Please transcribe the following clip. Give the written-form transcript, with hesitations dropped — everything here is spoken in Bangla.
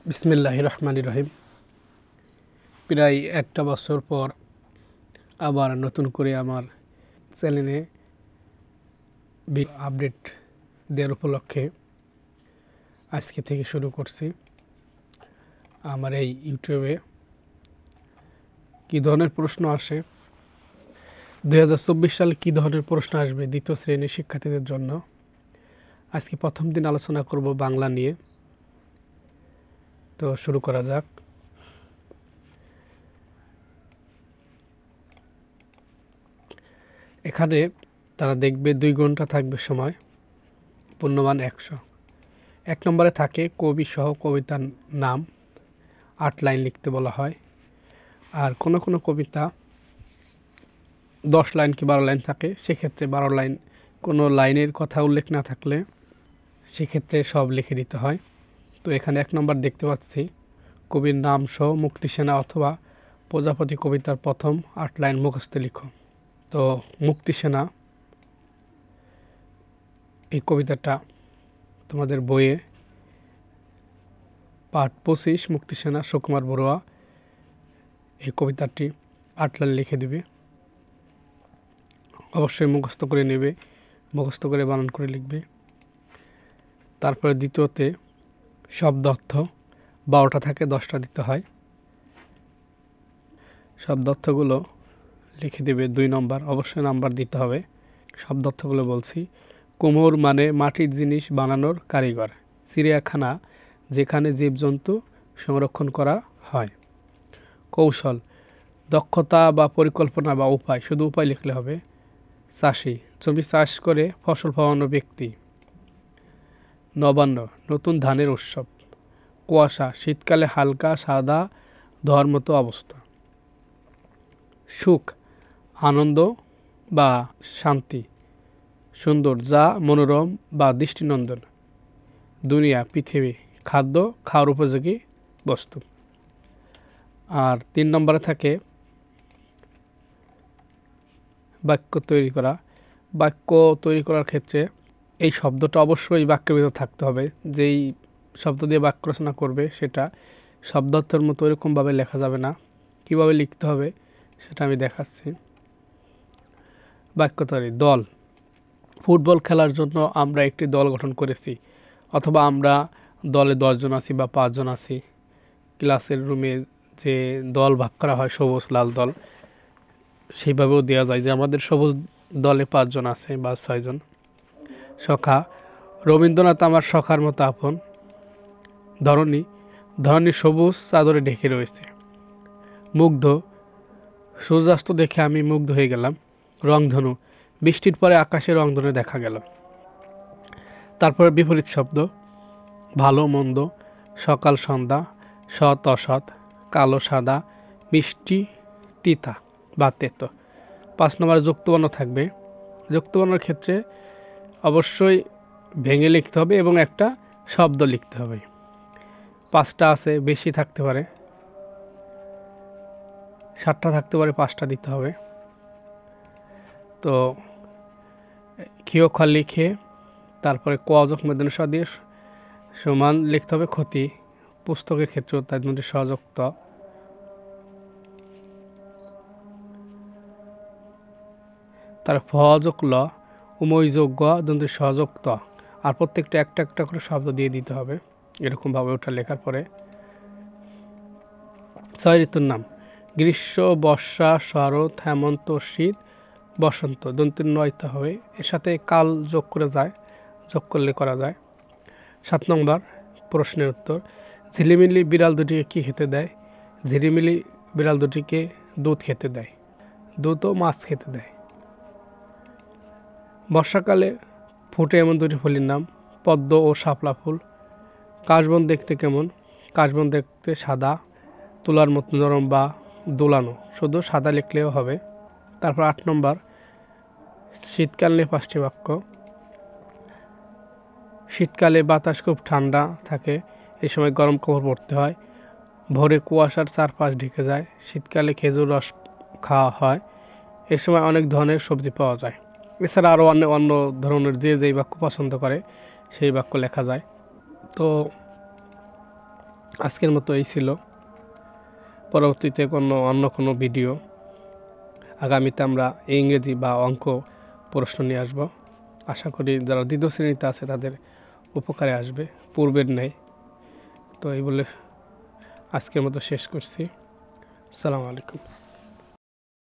বিসমিল্লাহির রহমানির রহিম। প্রায় একটা বছর পর আবার নতুন করে আমার চ্যানেলে আপডেট দেওয়ার উপলক্ষে আজকে থেকে শুরু করছি। আমার এই ইউটিউবে কী ধরনের প্রশ্ন আসে, 2024 সালে কী ধরনের প্রশ্ন আসবে দ্বিতীয় শ্রেণীর শিক্ষার্থীদের জন্য, আজকে প্রথম দিন আলোচনা করব বাংলা নিয়ে। তো শুরু করা যাক। এখানে তারা দেখবে 2 ঘন্টা থাকবে সময়, পূর্ণমান 100। 1 নম্বরে থাকে কবি সহ কবিতার নাম, 8 লাইন লিখতে বলা হয়। আর কোনো কোনো কবিতা 10 লাইন কি 12 লাইন থাকে, সেক্ষেত্রে 12 লাইন কোনো লাইনের কথা উল্লেখ না থাকলে সেক্ষেত্রে সব লিখে দিতে হয়। তো এখানে 1 নম্বর দেখতে পাচ্ছি, কবির নাম সহ মুক্তিসেনা অথবা প্রজাপতি কবিতার প্রথম 8 লাইন মুখস্থ লিখো। তো মুক্তিসেনা এই কবিতাটা তোমাদের বইয়ে পাঠ 25 মুক্তিসেনা সুকুমার বড়ুয়া এই কবিতাটি 8 লাইন লিখে দিবে। অবশ্যই মুখস্থ করে নেবে, মুখস্থ করে বানান করে লিখবে। তারপরে দ্বিতীয়তে শব্দ অর্থ 12টা থাকে, 10টা দিতে হয়। শব্দ অর্থগুলো লিখে দেবে। 2 নম্বর অবশ্যই নাম্বার দিতে হবে। শব্দ অর্থগুলো বলছি, কুমোর মানে মাটির জিনিস বানানোর কারিগর, চিড়িয়াখানা যেখানে জীবজন্তু সংরক্ষণ করা হয়। কৌশল দক্ষতা বা পরিকল্পনা বা উপায়, শুধু উপায় লিখলে হবে। চাষি জমি চাষ করে ফসল ফলানো ব্যক্তি। নবান্ন নতুন ধানের উৎসব। কুয়াশা শীতকালে হালকা সাদা ধোয়ার মতো অবস্থা। সুখ আনন্দ বা শান্তি, সুন্দর যা মনোরম বা দৃষ্টিনন্দন। দুনিয়া পৃথিবী খাদ্য খাওয়ার উপযোগী বস্তু। আর 3 নম্বরে থাকে বাক্য তৈরি করা। বাক্য তৈরি করার ক্ষেত্রে এই শব্দটা অবশ্যই বাক্যের ভিতর থাকতে হবে। যেই শব্দ দিয়ে বাক্য রচনা করবে সেটা শব্দার্থের মতো এরকমভাবে লেখা যাবে না। কীভাবে লিখতে হবে সেটা আমি দেখাচ্ছি। বাক্য তৈরি। দল ফুটবল খেলার জন্য আমরা একটি দল গঠন করেছি, অথবা আমরা দলে 10 জন আছি বা 5 জন আছি। ক্লাসের রুমে যে দল ভাগ করা হয় সবুজ লাল দল, সেইভাবেও দেওয়া যায় যে আমাদের সবুজ দলে 5 জন আছে বা 6 জন। সখা রবীন্দ্রনাথ আমার সখার মতো আপন। ধরণী ধরণী সবুজ চাদরে ঢেকে রয়েছে। মুগ্ধ সূর্যাস্ত দেখে আমি মুগ্ধ হয়ে গেলাম। রংধনু বৃষ্টির পরে আকাশে রংধনু দেখা গেল। তারপরে বিপরীত শব্দ, ভালো মন্দ, সকাল সন্ধ্যা, সৎ অসৎ, কালো সাদা, মিষ্টি তিতা বা তেতো। 5 নম্বরে যুক্তবর্ণ থাকবে। যুক্তবর্ণের ক্ষেত্রে অবশ্যই ভেঙে লিখতে হবে এবং একটা শব্দ লিখতে হবে। 5টা আছে, বেশি থাকতে পারে, 7টা থাকতে পারে, 5টা দিতে হবে। তো ক্ষিয় খ লিখে তারপরে ক যোগ মূর্ধন্য ষ দিয়ে সমান লিখতে হবে। ক্ষতি পুস্তকের ক্ষেত্রেও তার মধ্যে সযুক্ত। তার ফ যোগ ল উময় যোগ গ দন্তের সযুক্ত। আর প্রত্যেকটা একটা একটা করে শব্দ দিয়ে দিতে হবে এরকমভাবে ওটা লেখার পরে। 6 ঋতুর নাম, গ্রীষ্ম, বর্ষা, শরৎ, হেমন্ত, শীত, বসন্ত। দন্তের নয়তে হবে, এর সাথে কাল যোগ করে যায়, যোগ করলে করা যায়। 7 নম্বর প্রশ্নের উত্তর, ঝিলিমিলি বিড়াল দুটিকে কী খেতে দেয়? ঝিলিমিলি বিড়াল দুটিকে দুধ খেতে দেয়, দুধ ও মাছ খেতে দেয়। বর্ষাকালে ফুটে এমন 2টি ফুলের নাম, পদ্ম ও শাপলা ফুল। কাশবন দেখতে কেমন? কাশবন দেখতে সাদা, তুলার মতো নরম বা দোলানো। শুধু সাদা লিখলেও হবে। তারপর 8 নম্বর শীতকাল নিয়ে 5টি বাক্য। শীতকালে বাতাস খুব ঠান্ডা থাকে, এই সময় গরম কাপড় পরতে হয়। ভোরে কুয়াশার চারপাশ ঢেকে যায়। শীতকালে খেজুর রস খাওয়া হয়, এ সময় অনেক ধরনের সবজি পাওয়া যায়। এছাড়া আরও অন্য ধরনের যে যেই বাক্য পছন্দ করে সেই বাক্য লেখা যায়। তো আজকের মতো এই ছিল। পরবর্তীতে অন্য কোনো ভিডিও আগামীতে আমরা ইংরেজি বা অঙ্ক প্রশ্ন নিয়ে আসব। আশা করি যারা দ্বিতীয় শ্রেণীতে আছে তাদের উপকারে আসবে পূর্বের ন্যায়। তো এই বলে আজকের মতো শেষ করছি। আসসালামু আলাইকুম।